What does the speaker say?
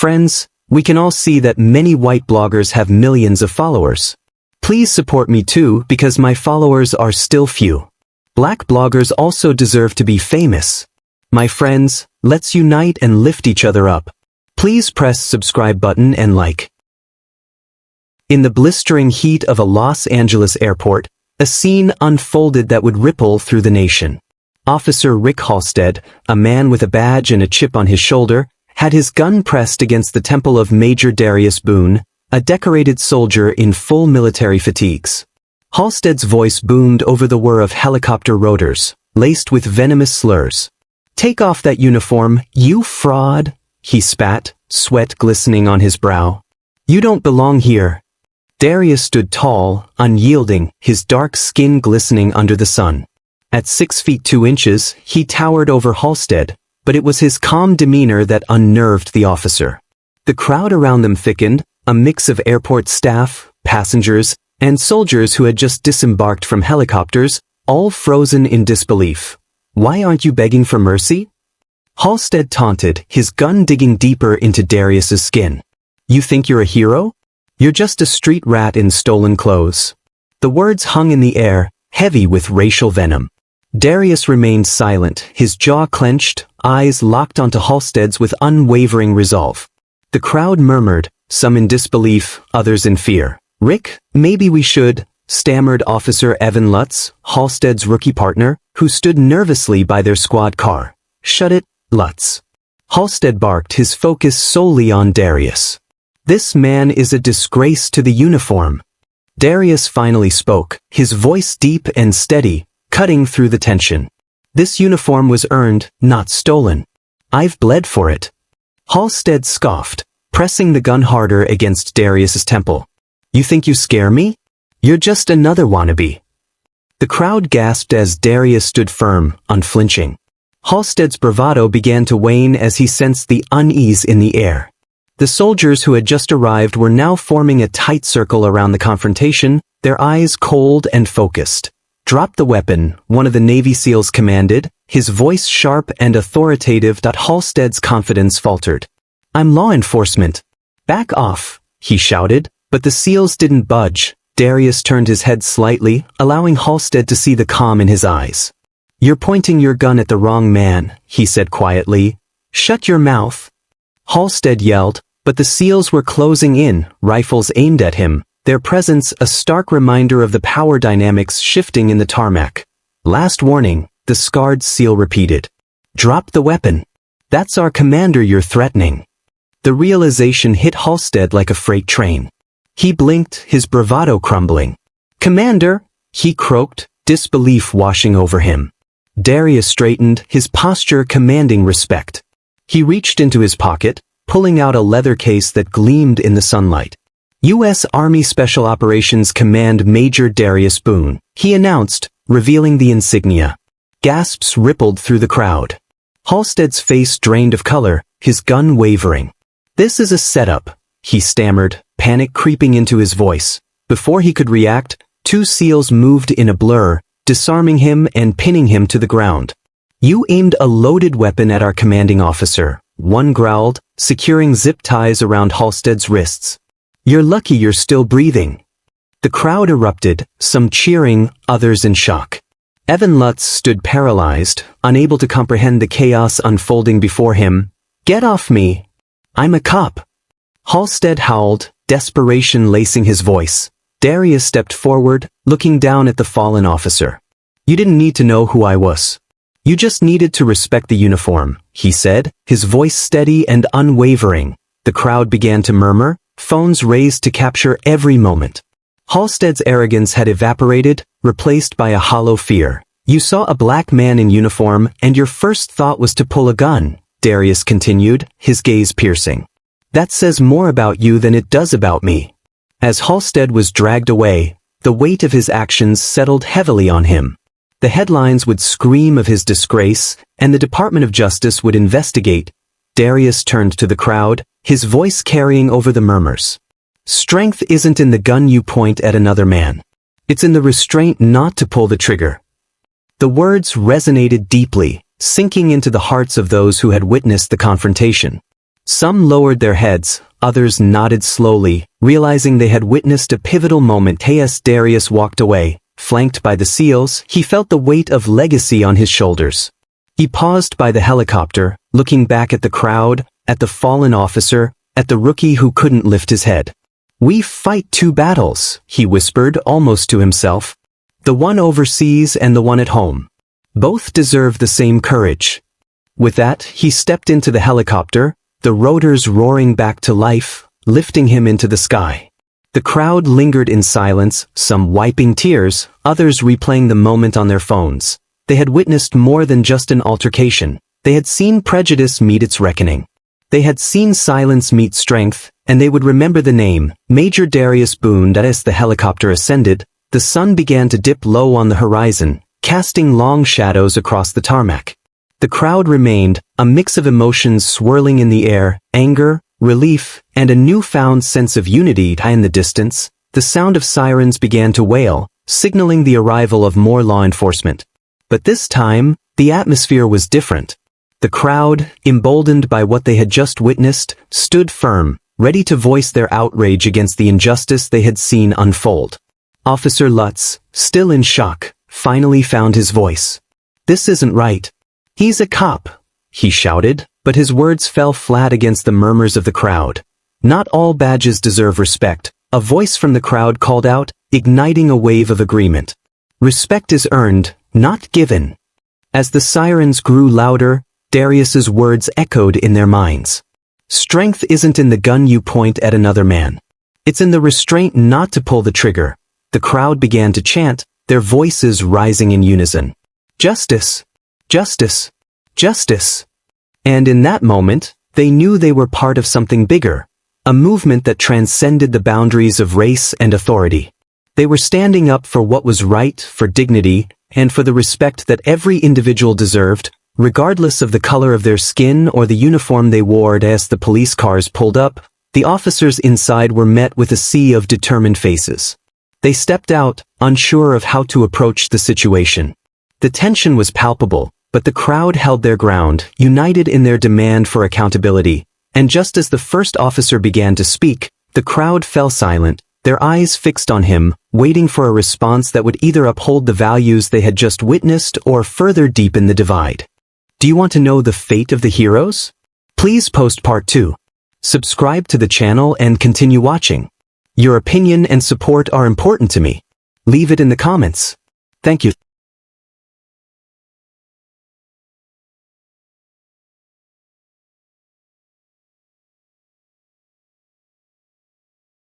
Friends, we can all see that many white bloggers have millions of followers. Please support me too because my followers are still few. Black bloggers also deserve to be famous. My friends, let's unite and lift each other up. Please press subscribe button and like. In the blistering heat of a Los Angeles airport, a scene unfolded that would ripple through the nation. Officer Rick Halstead, a man with a badge and a chip on his shoulder, had his gun pressed against the temple of Major Darius Boone, a decorated soldier in full military fatigues. Halstead's voice boomed over the whir of helicopter rotors, laced with venomous slurs. "Take off that uniform, you fraud," he spat, sweat glistening on his brow. "You don't belong here." Darius stood tall, unyielding, his dark skin glistening under the sun. At 6 feet 2 inches, he towered over Halstead, but it was his calm demeanor that unnerved the officer. The crowd around them thickened, a mix of airport staff, passengers, and soldiers who had just disembarked from helicopters, all frozen in disbelief. "Why aren't you begging for mercy?" Halstead taunted, his gun digging deeper into Darius's skin. "You think you're a hero? You're just a street rat in stolen clothes." The words hung in the air, heavy with racial venom. Darius remained silent, his jaw clenched, eyes locked onto Halstead's with unwavering resolve. The crowd murmured, some in disbelief, others in fear. "Rick, maybe we should," stammered Officer Evan Lutz, Halstead's rookie partner, who stood nervously by their squad car. "Shut it, Lutz." Halstead barked, his focus solely on Darius. "This man is a disgrace to the uniform." Darius finally spoke, his voice deep and steady, cutting through the tension. "This uniform was earned, not stolen. I've bled for it." Halstead scoffed, pressing the gun harder against Darius's temple. "You think you scare me? You're just another wannabe." The crowd gasped as Darius stood firm, unflinching. Halstead's bravado began to wane as he sensed the unease in the air. The soldiers who had just arrived were now forming a tight circle around the confrontation, their eyes cold and focused. "Drop the weapon," one of the Navy SEALs commanded, his voice sharp and authoritative. Halstead's confidence faltered. "I'm law enforcement." "Back off," he shouted, but the SEALs didn't budge. Darius turned his head slightly, allowing Halstead to see the calm in his eyes. "You're pointing your gun at the wrong man," he said quietly. "Shut your mouth." Halstead yelled, but the SEALs were closing in, rifles aimed at him, their presence a stark reminder of the power dynamics shifting in the tarmac. "Last warning," the scarred SEAL repeated. "Drop the weapon. That's our commander you're threatening." The realization hit Halstead like a freight train. He blinked, his bravado crumbling. "Commander," he croaked, disbelief washing over him. Darius straightened, his posture commanding respect. He reached into his pocket, pulling out a leather case that gleamed in the sunlight. "U.S. Army Special Operations Command Major Darius Boone," he announced, revealing the insignia. Gasps rippled through the crowd. Halstead's face drained of color, his gun wavering. "This is a setup," he stammered, panic creeping into his voice. Before he could react, 2 SEALs moved in a blur, disarming him and pinning him to the ground. "You aimed a loaded weapon at our commanding officer," one growled, securing zip ties around Halstead's wrists. "You're lucky you're still breathing." The crowd erupted, some cheering, others in shock. Evan Lutz stood paralyzed, unable to comprehend the chaos unfolding before him. "Get off me! I'm a cop!" Halstead howled, desperation lacing his voice. Darius stepped forward, looking down at the fallen officer. "You didn't need to know who I was. You just needed to respect the uniform," he said, his voice steady and unwavering. The crowd began to murmur, phones raised to capture every moment. Halstead's arrogance had evaporated, replaced by a hollow fear. "You saw a black man in uniform, and your first thought was to pull a gun," Darius continued, his gaze piercing. "That says more about you than it does about me." As Halstead was dragged away, the weight of his actions settled heavily on him. The headlines would scream of his disgrace, and the Department of Justice would investigate. Darius turned to the crowd, his voice carrying over the murmurs. "Strength isn't in the gun you point at another man. It's in the restraint not to pull the trigger." The words resonated deeply, sinking into the hearts of those who had witnessed the confrontation. Some lowered their heads, others nodded slowly, realizing they had witnessed a pivotal moment. As Darius walked away, flanked by the SEALs, he felt the weight of legacy on his shoulders. He paused by the helicopter, looking back at the crowd, at the fallen officer, at the rookie who couldn't lift his head. "We fight two battles," he whispered almost to himself. "The one overseas and the one at home. Both deserve the same courage." With that, he stepped into the helicopter, the rotors roaring back to life, lifting him into the sky. The crowd lingered in silence, some wiping tears, others replaying the moment on their phones. They had witnessed more than just an altercation. They had seen prejudice meet its reckoning. They had seen silence meet strength, and they would remember the name, Major Darius Boone. As the helicopter ascended, the sun began to dip low on the horizon, casting long shadows across the tarmac. The crowd remained, a mix of emotions swirling in the air, anger, relief, and a newfound sense of unity. In the distance, the sound of sirens began to wail, signaling the arrival of more law enforcement. But this time, the atmosphere was different. The crowd, emboldened by what they had just witnessed, stood firm, ready to voice their outrage against the injustice they had seen unfold. Officer Lutz, still in shock, finally found his voice. "This isn't right. He's a cop," he shouted, but his words fell flat against the murmurs of the crowd. "Not all badges deserve respect," a voice from the crowd called out, igniting a wave of agreement. "Respect is earned, not given." As the sirens grew louder, Darius's words echoed in their minds. "Strength isn't in the gun you point at another man. It's in the restraint not to pull the trigger." The crowd began to chant, their voices rising in unison. "Justice! Justice! Justice!" And in that moment, they knew they were part of something bigger, a movement that transcended the boundaries of race and authority. They were standing up for what was right, for dignity, and for the respect that every individual deserved, regardless of the color of their skin or the uniform they wore. As the police cars pulled up, the officers inside were met with a sea of determined faces. They stepped out, unsure of how to approach the situation. The tension was palpable, but the crowd held their ground, united in their demand for accountability. And just as the first officer began to speak, the crowd fell silent, their eyes fixed on him, waiting for a response that would either uphold the values they had just witnessed or further deepen the divide. Do you want to know the fate of the heroes? Please post part 2. Subscribe to the channel and continue watching. Your opinion and support are important to me. Leave it in the comments. Thank you.